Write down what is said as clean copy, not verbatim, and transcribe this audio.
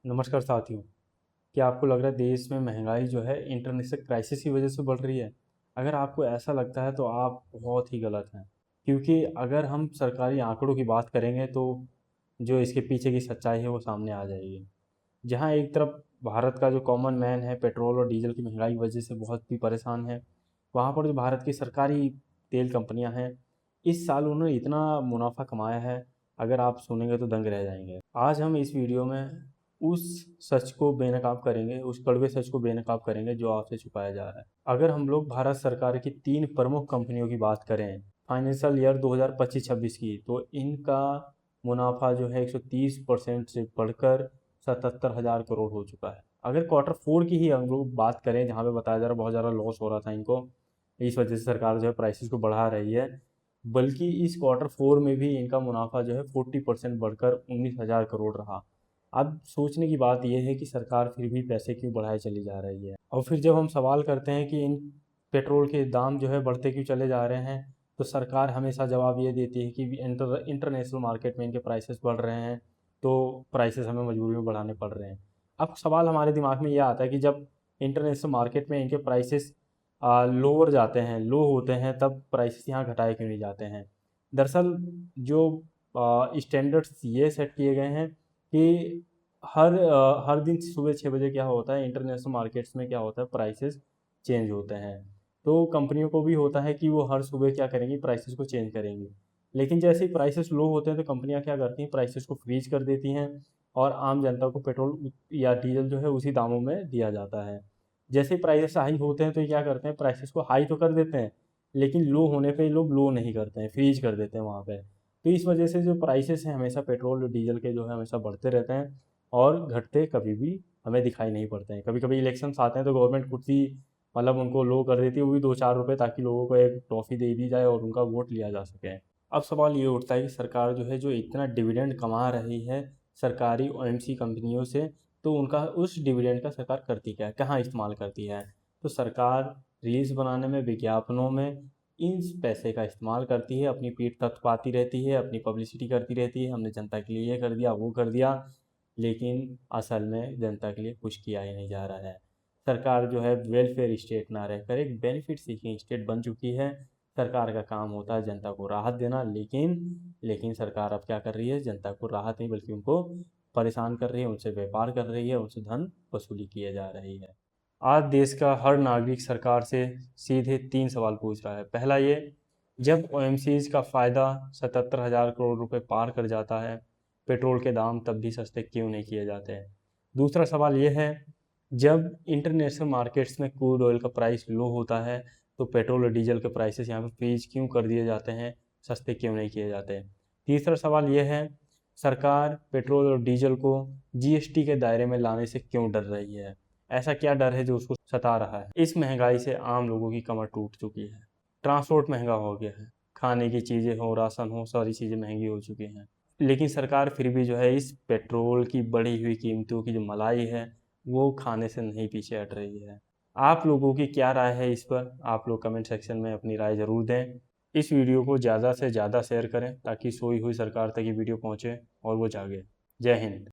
नमस्कार साथियों। क्या आपको लग रहा है देश में महंगाई जो है इंटरनेशनल क्राइसिस की वजह से बढ़ रही है? अगर आपको ऐसा लगता है तो आप बहुत ही गलत हैं। क्योंकि अगर हम सरकारी आंकड़ों की बात करेंगे तो जो इसके पीछे की सच्चाई है वो सामने आ जाएगी। जहाँ एक तरफ भारत का जो कॉमन मैन है पेट्रोल और डीजल की महंगाई की वजह से बहुत ही परेशान है, वहाँ पर जो भारत की सरकारी तेल कंपनियाँ हैं, इस साल उन्होंने इतना मुनाफा कमाया है, अगर आप सुनेंगे तो दंग रह जाएंगे। आज हम इस वीडियो में उस सच को बेनकाब करेंगे, उस कड़वे सच को बेनकाब करेंगे जो आपसे छुपाया जा रहा है। अगर हम लोग भारत सरकार की 3 प्रमुख कंपनियों की बात करें फाइनेंशियल ईयर 2025-26 की, तो इनका मुनाफा जो है 130% से बढ़कर 77,000 करोड़ हो चुका है। अगर क्वार्टर 4 की ही हम लोग बात करें, जहाँ पे बताया जा रहा है बहुत ज़्यादा लॉस हो रहा था इनको, इस वजह से सरकार जो है प्राइसेस को बढ़ा रही है, बल्कि इस क्वार्टर 4 में भी इनका मुनाफा जो है 40% बढ़कर 19,000 करोड़ रहा। अब सोचने की बात यह है कि सरकार फिर भी पैसे क्यों बढ़ाए चली जा रही है। और फिर जब हम सवाल करते हैं कि इन पेट्रोल के दाम जो है बढ़ते क्यों चले जा रहे हैं, तो सरकार हमेशा जवाब ये देती है कि इंटरनेशनल मार्केट में इनके प्राइसेस बढ़ रहे हैं, तो प्राइसेस हमें मजबूरी में बढ़ाने पड़ रहे हैं। अब सवाल हमारे दिमाग में ये आता है कि जब इंटरनेशनल मार्केट में इनके प्राइसेस लोअर जाते हैं, लो होते हैं, तब प्राइसेस यहाँ घटाए क्यों नहीं जाते हैं। दरअसल जो स्टैंडर्ड्स ये सेट किए गए हैं कि हर दिन सुबह 6 बजे क्या होता है, इंटरनेशनल मार्केट्स में क्या होता है, प्राइसेस चेंज होते हैं। तो कंपनियों को भी होता है कि वो हर सुबह क्या करेंगी, प्राइसेस को चेंज करेंगी। लेकिन जैसे ही प्राइसेस लो होते हैं तो कंपनियां क्या करती हैं, प्राइसेस को फ्रीज कर देती हैं और आम जनता को पेट्रोल या डीजल जो है उसी दामों में दिया जाता है। जैसे ही प्राइसेस हाई होते हैं तो ये क्या करते हैं, प्राइसेस को हाई तो कर देते हैं, लेकिन लो होने पे लोग लो नहीं करते हैं, फ्रीज कर देते हैं वहाँ पे। तो इस वजह से जो प्राइसेस हैं हमेशा पेट्रोल और डीजल के जो है हमेशा बढ़ते रहते हैं और घटते कभी भी हमें दिखाई नहीं पड़ते हैं। कभी कभी इलेक्शंस आते हैं तो गवर्नमेंट खुद ही मतलब उनको लो कर देती है, वो भी 2-4 रुपये, ताकि लोगों को एक टॉफ़ी दे दी जाए और उनका वोट लिया जा सके। अब सवाल ये उठता है कि सरकार जो है जो इतना डिविडेंड कमा रही है सरकारी ओएमसी कंपनियों से, तो उनका उस डिविडेंड का सरकार करती क्या है, कहाँ इस्तेमाल करती है। तो सरकार रील्स बनाने में, विज्ञापनों में इन पैसे का इस्तेमाल करती है, अपनी पीठ थपथपाती रहती है, अपनी पब्लिसिटी करती रहती है, हमने जनता के लिए ये कर दिया, वो कर दिया, लेकिन असल में जनता के लिए कुछ किया ही नहीं जा रहा है। सरकार जो है वेलफेयर स्टेट ना रहकर एक बेनिफिट सीकिंग स्टेट बन चुकी है। सरकार का काम होता है जनता को राहत देना, लेकिन सरकार अब क्या कर रही है, जनता को राहत नहीं बल्कि उनको परेशान कर रही है, उनसे व्यापार कर रही है, उनसे धन वसूली किए जा रही है। आज देश का हर नागरिक सरकार से सीधे 3 सवाल पूछ रहा है। पहला ये, जब ओएमसीज का फ़ायदा 77,000 करोड़ रुपए पार कर जाता है, पेट्रोल के दाम तब भी सस्ते क्यों नहीं किए जाते हैं। दूसरा सवाल ये है, जब इंटरनेशनल मार्केट्स में क्रूड ऑयल का प्राइस लो होता है, तो पेट्रोल और डीजल के प्राइसेस यहाँ पे फ्रीज क्यों कर दिए जाते हैं, सस्ते क्यों नहीं किए जाते हैं। तीसरा सवाल ये है, सरकार पेट्रोल और डीजल को जीएसटी के दायरे में लाने से क्यों डर रही है। ऐसा क्या डर है जो उसको सता रहा है। इस महंगाई से आम लोगों की कमर टूट चुकी है, ट्रांसपोर्ट महंगा हो गया है, खाने की चीज़ें हो, राशन हो, सारी चीज़ें महंगी हो चुकी हैं। लेकिन सरकार फिर भी जो है इस पेट्रोल की बढ़ी हुई कीमतों की जो मलाई है वो खाने से नहीं पीछे हट रही है। आप लोगों की क्या राय है इस पर, आप लोग कमेंट सेक्शन में अपनी राय ज़रूर दें। इस वीडियो को ज़्यादा से ज़्यादा शेयर करें ताकि सोई हुई सरकार तक ये वीडियो पहुँचे और वो जागे। जय हिंद।